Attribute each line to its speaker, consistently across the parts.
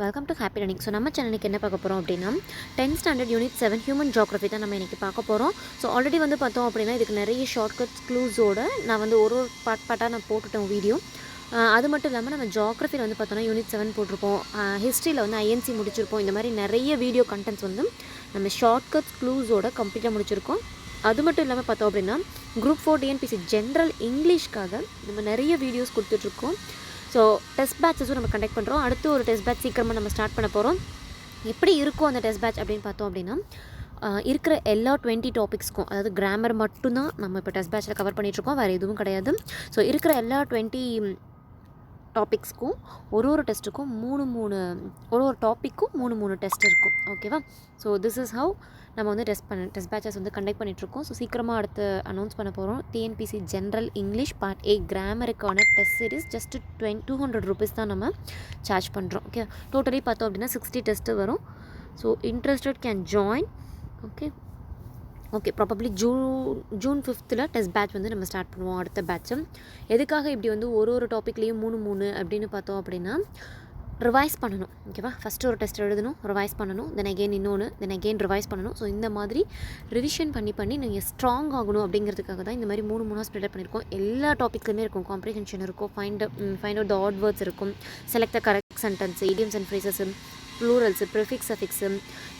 Speaker 1: Welcome to happy learning. So நம்ம சேனலுக்கு என்ன பார்க்க போகிறோம் அப்படின்னா 10th standard unit 7 human geography தான் நம்ம இன்றைக்கி பார்க்க போகிறோம். ஸோ ஆல்ரெடி வந்து பார்த்தோம் அப்படின்னா இதுக்கு நிறைய ஷார்ட்கட்ஸ் க்ளூஸோடு நான் வந்து ஒரு பார்ட்டாக நான் போட்டுட்டேன் வீடியோ. அது மட்டும் இல்லாமல் நம்ம ஜியோகிராஃபியில் வந்து பார்த்தோன்னா யூனிட் 7 போட்டிருப்போம், ஹிஸ்ட்ரியில் வந்து ஐஎன்சி முடிச்சிருப்போம். இந்த மாதிரி நிறைய வீடியோ கண்டென்ட்ஸ் வந்து நம்ம ஷார்ட்கட்ஸ் க்ளூஸோட கம்ப்ளீட்டாக முடிச்சிருக்கோம். அது மட்டும் இல்லாமல் பார்த்தோம் அப்படின்னா குரூப் 4 டிஎன்பிஎஸ்சி ஜென்ரல் இங்கிலீஷ்க்காக நம்ம நிறைய வீடியோஸ் கொடுத்துட்ருக்கோம். ஸோ டெஸ்ட் பேட்சஸும் நம்ம கண்டக்ட் பண்ணுறோம். அடுத்து ஒரு டெஸ்ட் பேட்ச் சீக்கிரமாக நம்ம ஸ்டார்ட் பண்ண போகிறோம். எப்படி இருக்கும் அந்த டெஸ்ட் பேட்ச் அப்படின்னு பார்த்தோம் அப்படின்னா இருக்கிற எல்லா 20 டாபிக்ஸ்க்கும், அதாவது கிராமர் மட்டும்தான் நம்ம இப்போ டெஸ்ட் பேட்சில் கவர் பண்ணிகிட்ருக்கோம், வேறு எதுவும் கிடையாது. ஸோ இருக்கிற எல்லா 20 டாபிக்ஸ்க்கும் ஒரு டெஸ்ட்டுக்கும் ஒரு டாப்பிக்கும் 3 டெஸ்ட் இருக்கும். ஓகேவா? ஸோ திஸ் இஸ் ஹவ் நம்ம வந்து டெஸ்ட் பேட்சஸ் வந்து கண்டக்ட் பண்ணிகிட்ருக்கோம். ஸோ சீக்கிரமாக அடுத்து அனௌன்ஸ் பண்ண போகிறோம். TNPSC general English part A கிராமருக்கான டெஸ்ட் சீரிஸ் ஜஸ்ட்டு 200 ருபீஸ் தான் நம்ம சார்ஜ் பண்ணுறோம். ஓகே, டோட்டலி பார்த்தோம் அப்படின்னா 60 டெஸ்ட்டு வரும். So interested can join. Okay, probably June 5th test batch வந்து நம்ம ஸ்டார்ட் பண்ணுவோம். அடுத்த பேட்சும் எதுக்காக இப்படி வந்து ஒரு டாப்பிக்லேயும் 3 அப்படின்னு பார்த்தோம் அப்படின்னா ரிவைஸ் பண்ணணும். ஓகேவா? ஃபஸ்ட்டு ஒரு டெஸ்ட் எழுதணும், ரிவைஸ் பண்ணணும், தென் அகெயின் இன்னொன்று, தென் அகெயின் ரிவைஸ் பண்ணணும். ஸோ இந்த மாதிரி ரிவிஷன் பண்ணி நீங்கள் ஸ்ட்ராங் ஆகணும் அப்படிங்கிறதுக்காக தான் இந்த மாதிரி 3 ஸ்ப்ரெட் பண்ணியிருக்கோம். எல்லா டாபிக்ஸ்லையுமே இருக்கும். காம்ப்ரிஹென்ஷன் இருக்கும், find out the odd words இருக்கும், select the correct sentence, idioms and phrases, plurals, prefix, affix,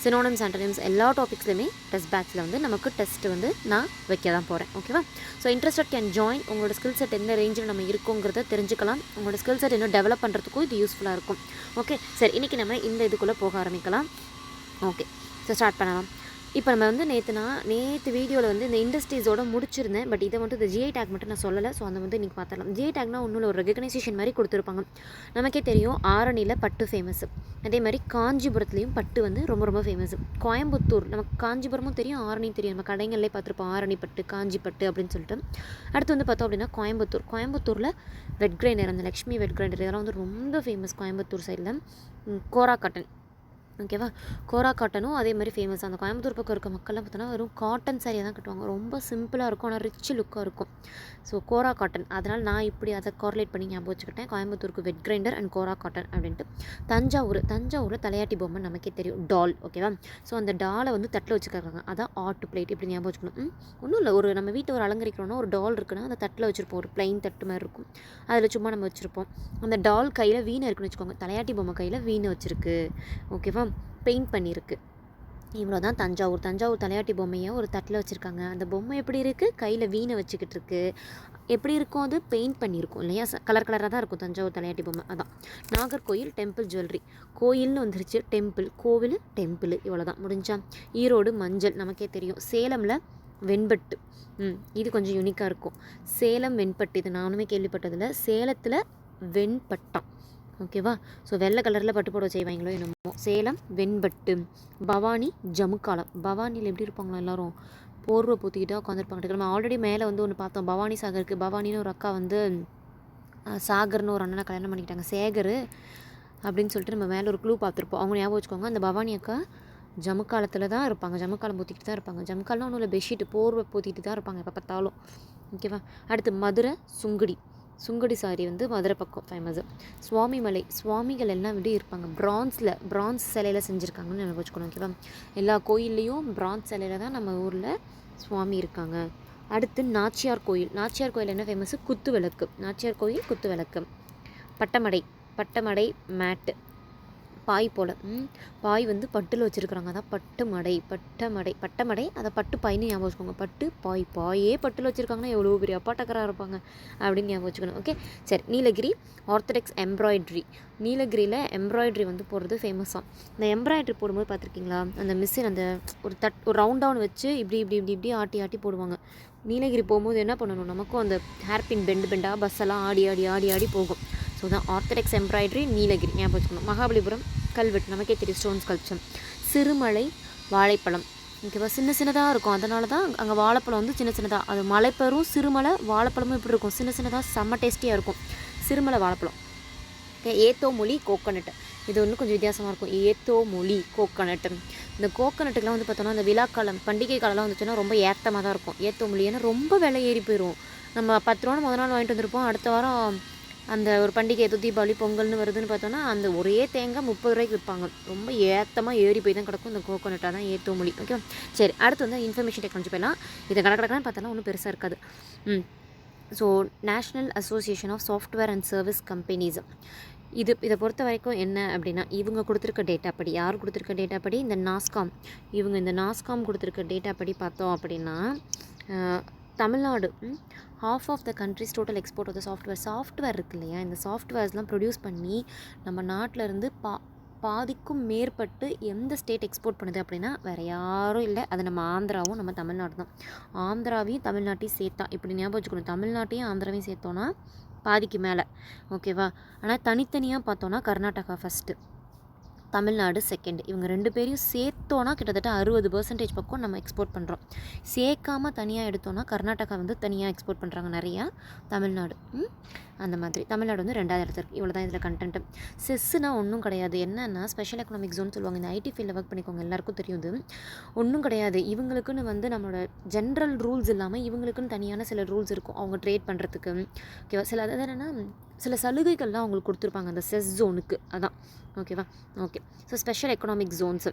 Speaker 1: synonyms, antonyms, எல்லா டாபிக்ஸ்லையுமே டெஸ்ட் பேட்சில் வந்து நமக்கு டெஸ்ட்டு வந்து நான் வைக்க தான் போகிறேன். ஓகேவா? So interested can join. உங்களோட ஸ்கில் செட் எந்த ரேஞ்சில் நம்ம இருக்கோங்கிறத தெரிஞ்சுக்கலாம். உங்களோட ஸ்கில் செட் இன்னும் டெவலப் பண்ணுறதுக்கும் இது யூஸ்ஃபுல்லாக இருக்கும். ஓகே, சரி, இன்றைக்கி நம்ம இந்த இதுக்குள்ளே போக ஆரம்பிக்கலாம். ஓகே, ஸோ ஸ்டார்ட் பண்ணலாம். இப்போ நம்ம வந்து நேற்று வீடியோவில் வந்து இந்த இண்டஸ்ட்ரீஸோடு முடிச்சிருந்தேன். பட் இதை மட்டும் இந்த ஜிஐ டேக் மட்டும் நான் சொல்லலை. ஸோ அதை வந்து இன்றைக்கி பார்த்துடலாம். ஜிஐ டேக்னா ஒன்றும் ஒரு ரெகக்னைசேஷன் மாதிரி கொடுத்துருப்பாங்க. நமக்கே தெரியும் ஆரணியில் பட்டு ஃபேமஸ். அதே மாதிரி காஞ்சிபுரத்துலேயும் பட்டு வந்து ரொம்ப ஃபேமஸ். கோயம்புத்தூர், நமக்கு காஞ்சிபுரமும் தெரியும், ஆரணியும் தெரியும். நம்ம கடைகள்லேயே பார்த்துருப்போம் ஆரணி பட்டு, காஞ்சி பட்டு அப்படின்னு சொல்லிட்டு. அடுத்து வந்து பார்த்தோம் அப்படின்னா கோயம்புத்தூரில் வெட் கிரைண்டர், அந்த லக்ஷ்மி வெட் கிரைண்டர், இதெல்லாம் வந்து ரொம்ப ஃபேமஸ் கோயம்புத்தூர் சைடில். கோரா காட்டன். ஓகேவா? கோரா காட்டனும் அதே மாதிரி ஃபேமஸ். அந்த கோயம்புத்தூர் பக்கம் இருக்க மக்கள்லாம் பார்த்தோன்னா வெறும் காட்டன் சாரியாக தான் கட்டுவாங்க. ரொம்ப சிம்பிளாக இருக்கும், ஆனால் ரிச் லுக்காக இருக்கும். ஸோ கோரா காட்டன், அதனால் நான் இப்படி அதை கோரிலேட் பண்ணி ஞாபகம் வச்சுக்கிட்டேன். கோயம்புத்தூருக்கு wet grinder and kora cotton அப்படின்ட்டு. தஞ்சாவூரில் தலையாட்டி பொம்மை நமக்கே தெரியும், டால். ஓகேவா? ஸோ அந்த டாலை வந்து தட்டில் வச்சுக்கிறாங்க, அதான் ஆர்ட் பிளேட். இப்படி ஞாபகம் வச்சுக்கணும். ஒன்றும் இல்லை, நம்ம வீட்டை ஒரு அலங்கரிக்கிறோன்னா ஒரு டால் இருக்குன்னா அந்த தட்டில் வச்சுருப்போம். ஒரு பிளைன் தட்டு மாதிரி இருக்கும், அதில் சும்மா நம்ம வச்சுருப்போம். அந்த டால் கையில் வீணை இருக்குன்னு வச்சுக்கோங்க, தலையாட்டி பொம்மை கையில் வீணை வச்சுருக்கு. ஓகேவா? பெயிண்ட் பண்ணியிருக்கு. இவ்வளோ தான் தஞ்சாவூர் தலையாட்டி பொம்மையை ஒரு தட்டில் வச்சுருக்காங்க. அந்த பொம்மை எப்படி இருக்குது? கையில் வீணை வச்சுக்கிட்டு இருக்குது. எப்படி இருக்கும்? அது பெயிண்ட் பண்ணியிருக்கும் இல்லையா? கலராக தான் இருக்கும் தஞ்சாவூர் தலையாட்டி பொம்மை. அதான். Nagercoil temple jewellery. கோயில்னு வந்துருச்சு, டெம்பிள், கோவில், டெம்பிள், இவ்வளோ தான் முடிஞ்சா. ஈரோடு மஞ்சள், நமக்கே தெரியும். சேலமில் வெண்பட்டு. இது கொஞ்சம் யூனிக்காக இருக்கும். சேலம் வெண்பட்டு, இது நானுமே கேள்விப்பட்டதில்லை. சேலத்தில் வெண்பட்டம். ஓகேவா? ஸோ வெள்ளை கலரில் பட்டு போட செய்வாங்களோ என்னமோ. சேலம் வெண்பட்டு. பவானி ஜமுக்காலம். பவானியில் எப்படி இருப்பாங்களோ எல்லோரும் போர்வை பூத்திக்கிட்டா உட்காந்துருப்பாங்க. நம்ம ஆல்ரெடி மேலே வந்து ஒன்று பார்த்தோம், பவானி சாகருக்கு. பவானின்னு ஒரு அக்கா வந்து சாகர்னு ஒரு அண்ணனை கல்யாணம் பண்ணிக்கிட்டாங்க, சேகர் அப்படின்னு சொல்லிட்டு நம்ம மேலே ஒரு க்ளூ பார்த்துருப்போம். அவங்க ஞாபகம் வச்சுக்கோங்க. அந்த பவானி அக்கா ஜமுக்காலத்தில் தான் இருப்பாங்க, ஜமுக்காலம் பூத்திக்கிட்டு தான் இருப்பாங்க. ஜமுக்காலாம் ஒன்றும் இல்லை, பெட்ஷீட்டு போர்வை பூத்திக்கிட்டு தான் இருப்பாங்க எப்போ பார்த்தாலும். ஓகேவா? அடுத்து மதுரை சுங்கடி சாரி வந்து மதுரை பக்கம் ஃபேமஸ். சுவாமிமலை, சுவாமிகள் எல்லாம் இப்படி இருப்பாங்க, பிரான்ஸ் சிலையில் செஞ்சுருக்காங்கன்னு எனக்கு வச்சுக்கணும். ஓகேவா? எல்லா கோயில்லையும் பிரான்ஸ் சிலையில் தான் நம்ம ஊரில் சுவாமி இருக்காங்க. அடுத்து நாச்சியார் கோயில் என்ன ஃபேமஸ்? குத்து விளக்கு. நாச்சியார் கோயில் குத்து விளக்கு. பட்டமடை மேட்டு, பாய் போல். பாய் வந்து பட்டில் வச்சுருக்குறாங்க, அதான் பட்டமடை. அதை பட்டு பாய்னு ஞாபகம் வச்சுக்கோங்க. பட்டு பாயே பட்டில் வச்சுருக்காங்கன்னா எவ்வளோ பெரிய அப்பாட்டக்கராக இருப்பாங்க அப்படின்னு ஞாபகம் வச்சுக்கணும். ஓகே, சரி. Nilgiri orthodox embroidery. நீலகிரியில் எம்ப்ராய்ட்ரி வந்து போடுறது ஃபேமஸாக. இந்த எம்ப்ராய்ட்ரி போடும்போது பார்த்துருக்கீங்களா? அந்த மிஷின் அந்த ஒரு ரவுண்டாக வச்சு இப்படி ஆட்டி போடுவாங்க. நீலகிரி போகும்போது என்ன பண்ணணும், நமக்கும் அந்த ஹேர்பின் பெண்டாக பஸ்ஸெல்லாம் ஆடி போகும். ஸோ தான் ஆர்த்தடாக்ஸ் எம்ப்ராய்ட்ரி நீலகிரி ஞாபகம் வச்சுக்கணும். மகாபலிபுரம் கல்வெட்டு, நமக்கே தெரியும், ஸ்டோன் ஸ்கல்ப்சர். சிறுமலை வாழைப்பழம். ஓகேவா? சின்னதாக இருக்கும், அதனால தான் அங்கே வாழைப்பழம் வந்து சின்னதாக. அது மலைப்பெரும் சிறுமலை வாழைப்பழமும் இப்படி இருக்கும், சின்னதாக, செம்ம டேஸ்டியாக இருக்கும் சிறுமலை வாழைப்பழம். ஏத்தோமொழி கோகோனட், இது ஒன்றும் கொஞ்சம் வித்தியாசமாக இருக்கும். ஏத்தோமொழி கோகோனட். இந்த கோகோனட்டுக்கெலாம் வந்து பார்த்தோன்னா அந்த விழாக்காலம், பண்டிகை காலம்லாம் வந்துச்சுன்னா ரொம்ப ஏத்தமாக தான் இருக்கும். ஏத்தோமொழி ஏன்னா ரொம்ப விலை ஏறி போயிடும். நம்ம 10 ரூபா முதல் நாள் வாங்கிட்டு வந்திருப்போம், அடுத்த வாரம் அந்த ஒரு பண்டிகை ஏதோ தீபாவளி பொங்கல்னு வருதுன்னு பார்த்தோன்னா அந்த ஒரே தேங்காய் 30 ரூபாய்க்கு விற்பாங்க. ரொம்ப ஏற்றமாக ஏறி போய் தான் கிடக்கும் இந்த கோகோனட்டாக தான் ஏற்ற மொழி. ஓகே, சரி, அடுத்து வந்து இன்ஃபர்மேஷன் டெக்னாலஜி போயிடலாம். இதை கடற்கடன்னு பார்த்தாலும் ஒன்றும் பெருசாக இருக்காது. So national association of software and service companies, இதை பொறுத்த வரைக்கும் என்ன அப்படின்னா, இவங்க கொடுத்துருக்க டேட்டா படி, யார் கொடுத்துருக்க டேட்டா படி, இந்த நாஸ்காம், இவங்க இந்த நாஸ்காம் கொடுத்துருக்க டேட்டா படி பார்த்தோம் அப்படின்னா Tamil Nadu half of the countries total export of the software இருக்கு இல்லையா, இந்த சாஃப்ட்வேர்ஸ்லாம் ப்ரொடியூஸ் பண்ணி நம்ம நாட்டிலேருந்து பாதிக்கும் மேற்பட்டு எந்த ஸ்டேட் எக்ஸ்போர்ட் பண்ணுது அப்படின்னா வேறு யாரும் இல்லை, அது நம்ம ஆந்திராவும் நம்ம தமிழ்நாடு தான். ஆந்திராவையும் தமிழ்நாட்டையும் சேர்த்தா, இப்படி ஞாபகம் வச்சுக்கணும், தமிழ்நாட்டையும் ஆந்திராவையும் சேர்த்தோன்னா பாதிக்கு மேலே. ஓகேவா, ஆனால் தனித்தனியாக பார்த்தோன்னா கர்நாடகா ஃபஸ்ட்டு, தமிழ்நாடு செகண்ட். இவங்க 2 பேரையும் சேர்த்தோன்னா கிட்டத்தட்ட 60% பக்கம் நம்ம எக்ஸ்போர்ட் பண்ணுறோம். சேர்க்காமல் தனியாக எடுத்தோன்னா கர்நாடகா வந்து தனியாக எக்ஸ்போர்ட் பண்ணுறாங்க நிறையா, தமிழ்நாடு அந்த மாதிரி. தமிழ்நாடு வந்து 2வது இடத்துல இருக்குது. இவ்வளோ தான் இதில் கண்டென்ட்டு. செஸ்ஸுனா ஒன்றும் கிடையாது, என்னென்னா ஸ்பெஷல் எக்கனாமிக் ஜோன் சொல்லுவாங்க. இந்த ஐடி ஃபீல்டில் ஒர்க் பண்ணிக்கோங்க, எல்லாருக்கும் தெரியும். இது ஒன்றும் கிடையாது, இவங்களுக்குன்னு வந்து நம்மளோட ஜென்ரல் ரூல்ஸ் இல்லாமல் இவங்களுக்குன்னு தனியான சில ரூல்ஸ் இருக்கும், அவங்க ட்ரேட் பண்ணுறதுக்கு. ஓகேவா, சில அதாவது என்னென்னா சில சலுகைகள்லாம் அவங்களுக்கு கொடுத்துருப்பாங்க அந்த செஸ் ஜோனுக்கு, அதான். ஓகேவா, okay. So special economic zones,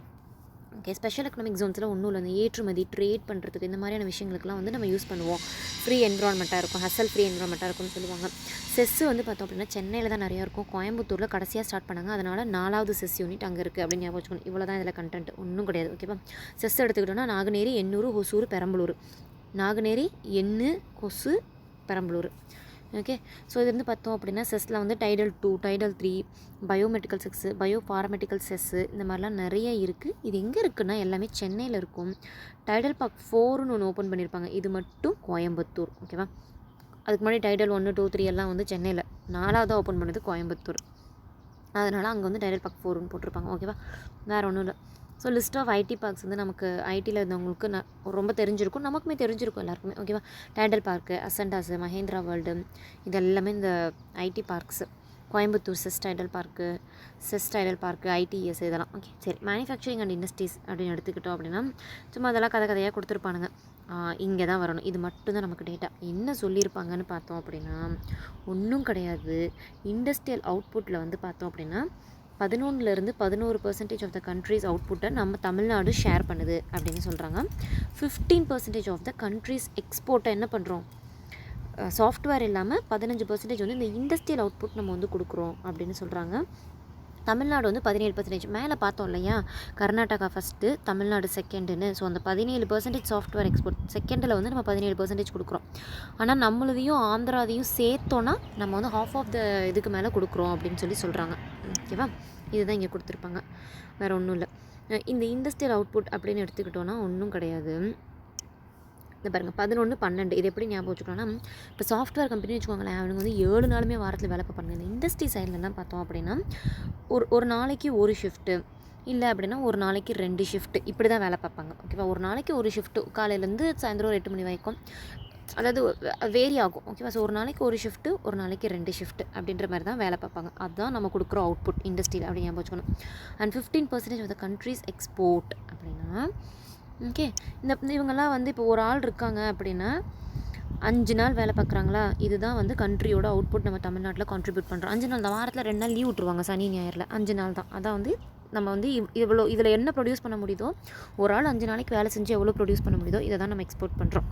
Speaker 1: okay, special economic ஜோன்ஸில் ஒன்றும் இல்லை, அந்த ஏற்றுமதி ட்ரேட் பண்ணுறதுக்கு இந்த மாதிரியான விஷயங்களுக்குலாம் வந்து நம்ம யூஸ் பண்ணுவோம். ஃப்ரீ என்விரான்மெண்ட்டாக இருக்கும், ஹசல் ஃப்ரீ என்விரான்மெண்ட்டாக இருக்கும்னு சொல்லுவாங்க. செஸ்ஸு வந்து பார்த்தோம் அப்படின்னா சென்னையில் தான் நிறையா இருக்கும், கோயம்புத்தூரில் கடைசியாக ஸ்டார்ட் பண்ணாங்க, அதனால் 4வது செஸ் யூனிட் அங்கே இருக்குது அப்படின்னு ஞாபகம் வச்சுக்கணும். இவ்வளோ தான் இதில் கண்டென்ட், ஒன்றும் கிடையாது. ஓகேவா, செஸ் எடுத்துக்கிட்டோன்னா நாங்குநேரி, எண்ணூர், ஹொசூர், பெரம்பலூர். நாங்குநேரி, ஹொசூர், பெரம்பலூர். ஓகே, ஸோ இது வந்து பார்த்தோம் அப்படின்னா செஸ்ஸில் வந்து Tidel 2, Tidel 3, biomedical SEZ, biopharmaceutical SEZ, இந்த மாதிரிலாம் நிறைய இருக்குது. இது எங்கே இருக்குன்னா எல்லாமே சென்னையில் இருக்கும். டைடல் பார்க் 4ன்னு ஒன்று ஓப்பன் பண்ணியிருப்பாங்க, இது மட்டும் கோயம்புத்தூர். ஓகேவா, அதுக்கு முன்னாடி டைடல் 1, 2, 3 எல்லாம் வந்து சென்னையில், 4வதாக ஓப்பன் பண்ணது கோயம்புத்தூர், அதனால் அங்கே வந்து டைடல் பார்க் 4ன்னு போட்டிருப்பாங்க. ஓகேவா, வேறு ஒன்றும் இல்லை. So list of IT parks வந்து நமக்கு ஐடியில் இருந்தவங்களுக்கு ரொம்ப தெரிஞ்சிருக்கும், நமக்குமே தெரிஞ்சிருக்கும் எல்லாருக்குமே. ஓகேவா, Tidel park, Ascendas, Mahindra world, இது எல்லாமே இந்த IT parks. Coimbatore SEZ Tidel park, ITS இதெல்லாம். ஓகே, சரி, மேனுஃபேக்சரிங் அண்ட் இண்டஸ்ட்ரீஸ் அப்படின்னு எடுத்துக்கிட்டோம் அப்படின்னா சும்மா அதெல்லாம் கதையாக கொடுத்துருப்பானுங்க. இங்கே தான் வரணும், இது மட்டும்தான் நமக்கு டேட்டா. என்ன சொல்லியிருப்பாங்கன்னு பார்த்தோம் அப்படின்னா ஒன்றும் கிடையாது. இண்டஸ்ட்ரியல் அவுட்புட்டில் வந்து பார்த்தோம் அப்படின்னா 11% ஆஃப் த கண்ட்ரிஸ் அவுட்புட்டை நம்ம தமிழ்நாடு ஷேர் பண்ணுது அப்படின்னு சொல்கிறாங்க. 15% ஆஃப் த கண்ட்ரிஸ் எக்ஸ்போர்ட்டை என்ன பண்ணுறோம், சாஃப்ட்வேர் இல்லாமல் 15% வந்து இந்த இண்டஸ்ட்ரியல் அவுட்புட் நம்ம வந்து கொடுக்குறோம் அப்படின்னு சொல்கிறாங்க. தமிழ்நாடு வந்து 17%. மேலே பார்த்தோம் இல்லையா, கர்நாடகா ஃபஸ்ட்டு, தமிழ்நாடு செகண்டுன்னு. ஸோ அந்த 17% சாஃப்ட்வேர் எக்ஸ்போர்ட், செகண்டில் வந்து நம்ம 17% கொடுக்குறோம். ஆனால் நம்மளதையும் ஆந்திராவையும் சேர்த்தோன்னா நம்ம வந்து ஹாஃப் ஆஃப் த இதுக்கு மேலே கொடுக்குறோம் அப்படின்னு சொல்கிறாங்க. ஓகேவா, இதுதான் இங்கே கொடுத்துருப்பாங்க, வேறு ஒன்றும் இல்லை. இந்த இண்டஸ்ட்ரியல் அவுட்புட் அப்படின்னு எடுத்துக்கிட்டோன்னா ஒன்றும் கிடையாது. இந்த பாருங்கள் 11, 12 இது எப்படி ஞாபகம் வச்சுக்கலாம்னா, இப்போ சாஃப்ட்வேர் கம்பெனி வச்சுக்கோங்களேன், அவனுங்க வந்து 7 நாளுமே வாரத்தில் வேலை பார்ப்பாங்க. இந்த இண்டஸ்ட்ரி சைட்லலாம் பார்த்தோம் அப்படின்னா ஒரு நாளைக்கு ஒரு ஷிஃப்ட்டு, இல்லை அப்படின்னா ஒரு நாளைக்கு 2 ஷிஃப்ட்டு, இப்படி தான் வேலை பார்ப்பாங்க. ஓகேவா, ஒரு நாளைக்கு ஒரு ஷிஃப்ட்டு, காலையிலேருந்து சாயந்தரம் ஒரு 8 மணி வரைக்கும், அதாவது வேரி ஆகும். ஓகேவா, ஸோ ஒரு நாளைக்கு ஒரு ஷிஃப்ட்டு, ஒரு நாளைக்கு 2 ஷிஃப்ட்டு அப்படின்ற மாதிரி தான் வேலை பார்ப்பாங்க. அதுதான் நம்ம கொடுக்குற அவுட்புட் இண்டஸ்ட்ரியில் அப்படி ஞாபகம் வச்சுக்கணும். And 15% of the countries export அப்படின்னா, ஓகே, இவங்கெல்லாம் வந்து இப்போ ஒரு ஆள் இருக்காங்க அப்படின்னா 5 நாள் வேலை பார்க்குறாங்களா, இதுதான் வந்து கண்ட்ரியோட அவுட்புட் நம்ம தமிழ்நாட்டில் கான்ட்ரிபியூட் பண்ணுறோம். 5 நாள் தான், வாரத்தில் 2 நாள் லீவ் விட்ருவாங்க, சனி ஞாயிறில். 5 நாள் தான், அதான் வந்து நம்ம வந்து இவ்வளோ இதில் என்ன ப்ரொடியூஸ் பண்ண முடியுதோ, ஒரு ஆள் 5 நாளைக்கு வேலை செஞ்சு எவ்வளோ ப்ரொடியூஸ் பண்ண முடியுதோ இதை தான் நம்ம எக்ஸ்போர்ட் பண்ணுறோம்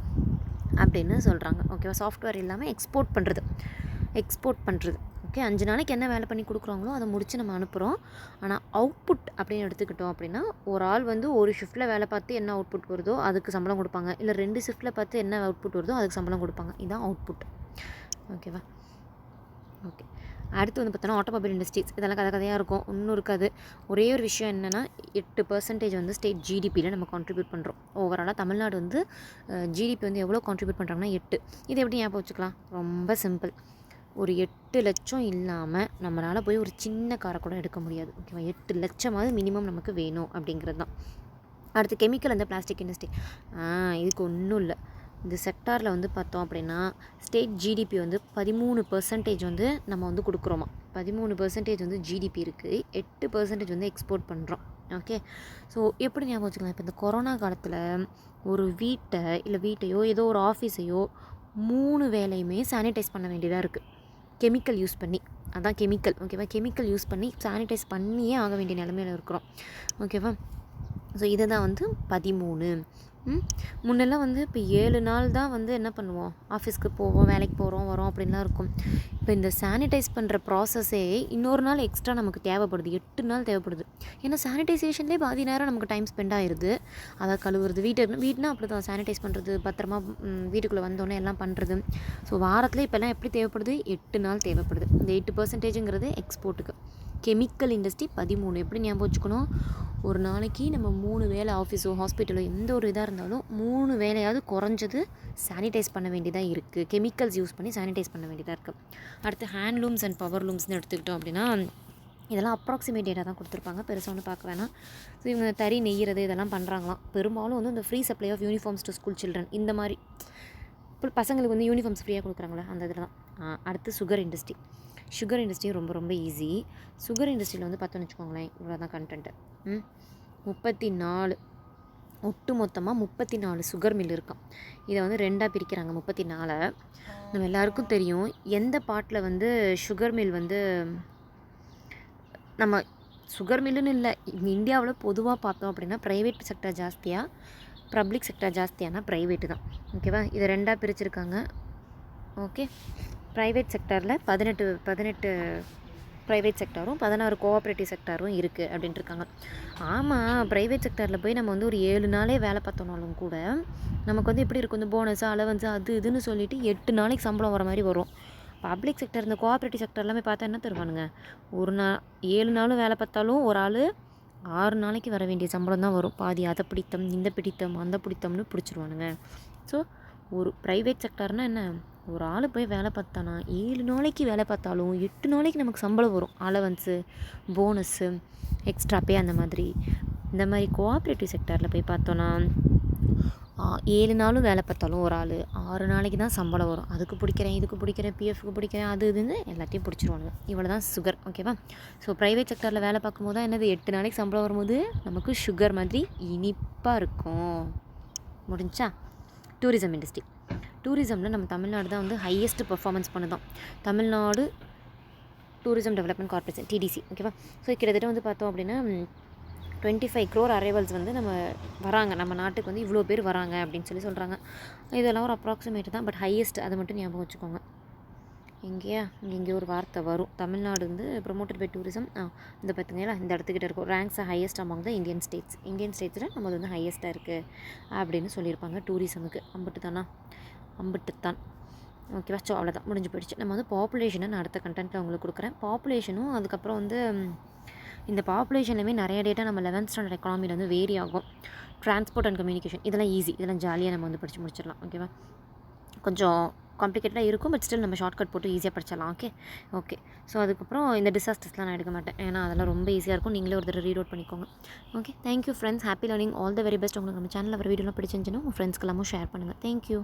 Speaker 1: அப்படின்னு சொல்கிறாங்க. ஓகேவா, சாஃப்ட்வேர் இல்லாமல் எக்ஸ்போர்ட் பண்ணுறது. ஓகே, 5 நாளைக்கு என்ன வேலை பண்ணி கொடுக்குறாங்களோ அதை முடித்து நம்ம அனுப்புகிறோம். ஆனால் அவுட்புட் அப்படின்னு எடுத்துக்கிட்டோம் அப்படின்னா ஒரு ஆள் வந்து ஒரு ஷிஃப்ட்டில் வேலை பார்த்து என்ன அவுட்புட் வருதோ அதுக்கு சம்பளம் கொடுப்பாங்க, இல்லை 2 ஷிஃப்ட்டில் பார்த்து என்ன அவுட்புட் வருதோ அதுக்கு சம்பளம் கொடுப்பாங்க. இதுதான் அவுட்புட். ஓகேவா, ஓகே. அடுத்து வந்து பார்த்தோன்னா ஆட்டோமொபைல் இண்டஸ்ட்ரீஸ், இதெல்லாம் கதையாக இருக்கும், ஒன்றும் இருக்காது. ஒரே ஒரு விஷயம் என்னென்னா 8% வந்து ஸ்டேட் ஜிடிபியில் நம்ம கான்ட்ரிபியூட் பண்ணுறோம். ஓவராலாக தமிழ்நாடு வந்து ஜிடிபி வந்து எவ்வளோ கான்ட்ரிபியூட் பண்ணுறாங்கன்னா 8. இது எப்படி ஞாபகம் வச்சுக்கலாம், ரொம்ப சிம்பிள். ஒரு 8 லட்சம் இல்லாமல் நம்மளால் போய் ஒரு சின்ன காரை கூட எடுக்க முடியாது. ஓகேவா, 8 லட்சமாவது மினிமம் நமக்கு வேணும் அப்படிங்கிறது தான். அடுத்து கெமிக்கல் அந்த பிளாஸ்டிக் இண்டஸ்ட்ரி, இதுக்கு ஒன்றும் இல்லை. இந்த செக்டாரில் வந்து பார்த்தோம் அப்படின்னா ஸ்டேட் ஜிடிபி வந்து 13% வந்து நம்ம வந்து கொடுக்குறோமா, 13% வந்து ஜிடிபி இருக்குது, 8% வந்து எக்ஸ்போர்ட் பண்ணுறோம். ஓகே, ஸோ எப்படி ஞாபகம் வச்சுக்கலாம், இப்போ இந்த கொரோனா காலத்தில் ஒரு வீட்டையோ ஏதோ ஒரு ஆஃபீஸையோ 3 வேலையுமே சானிடைஸ் பண்ண வேண்டியதாக இருக்குது. கெமிக்கல் யூஸ் பண்ணி, அதான் கெமிக்கல் ஓகேவா, கெமிக்கல் யூஸ் பண்ணி சானிடைஸ் பண்ணியே ஆக வேண்டிய நிலமையில் இருக்கிறோம் ஓகேவா. ஸோ இதை தான் வந்து 13. முன்னெல்லாம் வந்து இப்போ 7 நாள் தான் வந்து என்ன பண்ணுவோம், ஆஃபீஸ்க்கு போவோம், வேலைக்கு போகிறோம் வரோம் அப்படின்லாம் இருக்கும். இப்போ இந்த சானிடைஸ் பண்ணுற ப்ராசஸே இன்னொரு நாள் எக்ஸ்ட்ரா நமக்கு தேவைப்படுது, 8 நாள் தேவைப்படுது. ஏன்னா சானிடைசேஷன்லேயே பாதி நேரம் நமக்கு டைம் ஸ்பெண்ட் ஆயிடுது. அதை கழுவுறது, வீட்டுனா அப்படி தான் சானிடைஸ் பண்ணுறது, பத்திரமா வீட்டுக்குள்ளே வந்தோடனே எல்லாம் பண்ணுறது. ஸோ வாரத்தில் இப்போல்லாம் எப்படி தேவைப்படுது, 8 நாள் தேவைப்படுது. இந்த 8%ங்கிறது எக்ஸ்போர்ட்டுக்கு. Chemical industry 13. எப்படி ஞாபகம் வச்சுக்கணும், ஒரு நாளைக்கு நம்ம 3 வேளை ஆஃபீஸோ ஹாஸ்பிட்டலோ எந்த ஒரு இதாக இருந்தாலும் 3 வேளையாவது குறைஞ்சது சானிடைஸ் பண்ண வேண்டியதாக இருக்குது, கெமிக்கல்ஸ் யூஸ் பண்ணி சானிடைஸ் பண்ண வேண்டியதாக இருக்குது. அடுத்து ஹேண்ட்லூம்ஸ் அண்ட் பவர் லூம்ஸ்னு எடுத்துக்கிட்டோம் அப்படின்னா இதெல்லாம் அப்ராக்சிமேட் டேட்டா தான் கொடுத்துருப்பாங்க, பெருசாக ஒன்று பார்க்க வேணாம். ஸோ இவங்க தறி நெய்கிறது இதெல்லாம் பண்ணுறாங்களாம். பெரும்பாலும் வந்து இந்த free supply of uniforms to school children, இந்த மாதிரி இப்போ பசங்களுக்கு வந்து யூனிஃபார்ம்ஸ் ஃப்ரீயாக கொடுக்குறாங்களே அந்த இதில் தான். அடுத்து சுகர் இண்டஸ்ட்ரி. சுகர் இண்டஸ்ட்ரியும் ரொம்ப ரொம்ப ஈஸி. சுகர் இண்டஸ்ட்ரியில் வந்து பார்த்தோன்னு வச்சுக்கோங்களேன், இவ்வளோ தான் கண்டென்ட்டு. 34 ஒட்டு மொத்தமாக 34 சுகர் மில் இருக்கான். இதை வந்து 2ஆக பிரிக்கிறாங்க. 34 நம்ம எல்லாருக்கும் தெரியும் எந்த பார்ட்டில் வந்து சுகர் மில் வந்து, நம்ம சுகர் மில்லுன்னு இல்லை, இந்தியாவில் பொதுவாக பார்த்தோம் அப்படின்னா ப்ரைவேட் செக்டர் ஜாஸ்தியாக, பப்ளிக் செக்டர் ஜாஸ்தியானா ப்ரைவேட்டு தான் ஓகேவா. இதை 2ஆக பிரிச்சுருக்காங்க. ஓகே, ப்ரைவேட் செக்டரில் 18 ப்ரைவேட் செக்டாரும் 16 கோஆப்ரேட்டிவ் செக்டாரும் இருக்குது அப்படின்ட்டு இருக்காங்க. ஆமாம், ப்ரைவேட் செக்டாரில் போய் நம்ம வந்து ஒரு 7 நாளே வேலை பார்த்தோம்னாலும் கூட நமக்கு வந்து எப்படி இருக்கும், இந்த போனஸ் அலவன்ஸ் அது இதுன்னு சொல்லிட்டு 8 நாளைக்கு சம்பளம் வர மாதிரி வரும். பப்ளிக் செக்டர் இந்த கோஆப்ரேட்டிவ் செக்டர் எல்லாமே பார்த்தா என்ன தருவானுங்க, 7 நாளும் வேலை பார்த்தாலும் ஒரு ஆள் 6 நாளைக்கு வர வேண்டிய சம்பளம் தான் வரும். பாதி அதை பிடித்தம் இந்த பிடித்தம் அந்த பிடித்தம்னு பிடிச்சிருவானுங்க. ஸோ ஒரு ப்ரைவேட் செக்டார்னால் என்ன, ஒரு ஆள் போய் வேலை பார்த்தானா 7 நாளைக்கு வேலை பார்த்தாலும் 8 நாளைக்கு நமக்கு சம்பளம் வரும், அலவன்ஸு போனஸ்ஸு எக்ஸ்ட்ரா பே அந்த மாதிரி. இந்த மாதிரி கோஆப்ரேட்டிவ் செக்டாரில் போய் பார்த்தோன்னா 7 நாளும் வேலை பார்த்தாலும் ஒரு ஆள் 6 நாளைக்கு தான் சம்பளம் வரும். அதுக்கு பிடிக்கிறேன், இதுக்கு பிடிக்கிறேன், பிஎஃப்க்கு பிடிக்கிறேன், அது இதுன்னு எல்லாத்தையும் பிடிச்சிருவாங்க. இவ்வளோ தான் சுகர் ஓகேவா. ஸோ ப்ரைவேட் செக்டாரில் வேலை பார்க்கும்போது தான் என்னது, 8 நாளைக்கு சம்பளம் வரும்போது நமக்கு சுகர் மாதிரி இனிப்பாக இருக்கும். முடிஞ்சா. Tourism industry. டூரிசமில் நம்ம தமிழ்நாடு தான் வந்து ஹையஸ்ட் பர்ஃபார்மன்ஸ் பண்ணுதான். Tamil Nadu tourism development corporation TDC ஓகேவா. ஸோ கிட்டத்தட்ட வந்து பார்த்தோம் அப்படின்னா 25 crore அரைவல்ஸ் வந்து நம்ம வராங்க, நம்ம நாட்டுக்கு வந்து இவ்வளோ பேர் வராங்க அப்படின்னு சொல்கிறாங்க. இதெல்லாம் ஒரு அப்ராக்சிமேட் தான், பட் ஹையஸ்ட் அதை மட்டும் ஞாபகம் வச்சுக்கோங்க. இங்கே ஒரு வார்த்தை வரும், தமிழ்நாடு வந்து ப்ரொமோட்டட் பை டூரிசம். இந்த பார்த்துங்களா, இந்த இடத்துக்கிட்ட இருக்கும், ranks highest among the Indian ஸ்டேட்ஸில் நம்ம வந்து ஹையஸ்ட்டாக இருக்குது அப்படின்னு சொல்லியிருப்பாங்க டூரிசமுக்கு. அம்பிட்டு தான் ஓகேவா. ஸோ அவ்வளோதான், முடிஞ்சு போயிடுச்சு. நம்ம வந்து பாப்புலேஷனை நான் அடுத்த கண்டென்ட்டில் உங்களுக்கு கொடுக்குறேன். பாப்புலேஷனும் அதுக்கப்புறம் வந்து இந்த பாப்புலேஷன்லேயுமே நிறைய டேட்டா நம்ம 11th ஸ்டாண்டர்ட் எக்கானமியில் வந்து வேரி ஆகும். டிரான்ஸ்போர்ட் அண்ட் கம்யூனிகேஷன் இதெல்லாம் ஈஸி, இதெல்லாம் ஜாலியாக நம்ம வந்து படித்து முடிச்சிடலாம் ஓகேவா. கொஞ்சம் காம்ப்ளிகேட்டடாக இருக்கும், பட் ஸ்டில் நம்ம ஷார்ட்கட் போட்டு ஈஸியாக படிச்சிடலாம். ஓகே. ஸோ அதுக்கப்புறம் இந்த டிசாஸ்டர்ஸ்லாம் நான் எடுக்க மாட்டேன், ஏன்னா அதெல்லாம் ரொம்ப ஈஸியாக இருக்கும், நீங்களே ஒரு தடவை ரீட் அவுட் பண்ணிக்கோங்க. Okay, thank you friends, happy learning, all the very best. உங்களுக்கு நம்ம சேனலில் வர வீடியோலாம் பிடிச்சிருந்துச்சுன்னா உங்கள் ஃப்ரெண்ட்ஸ்க்கு எல்லாமும் ஷேர் பண்ணுங்கள். தேங்க்யூ.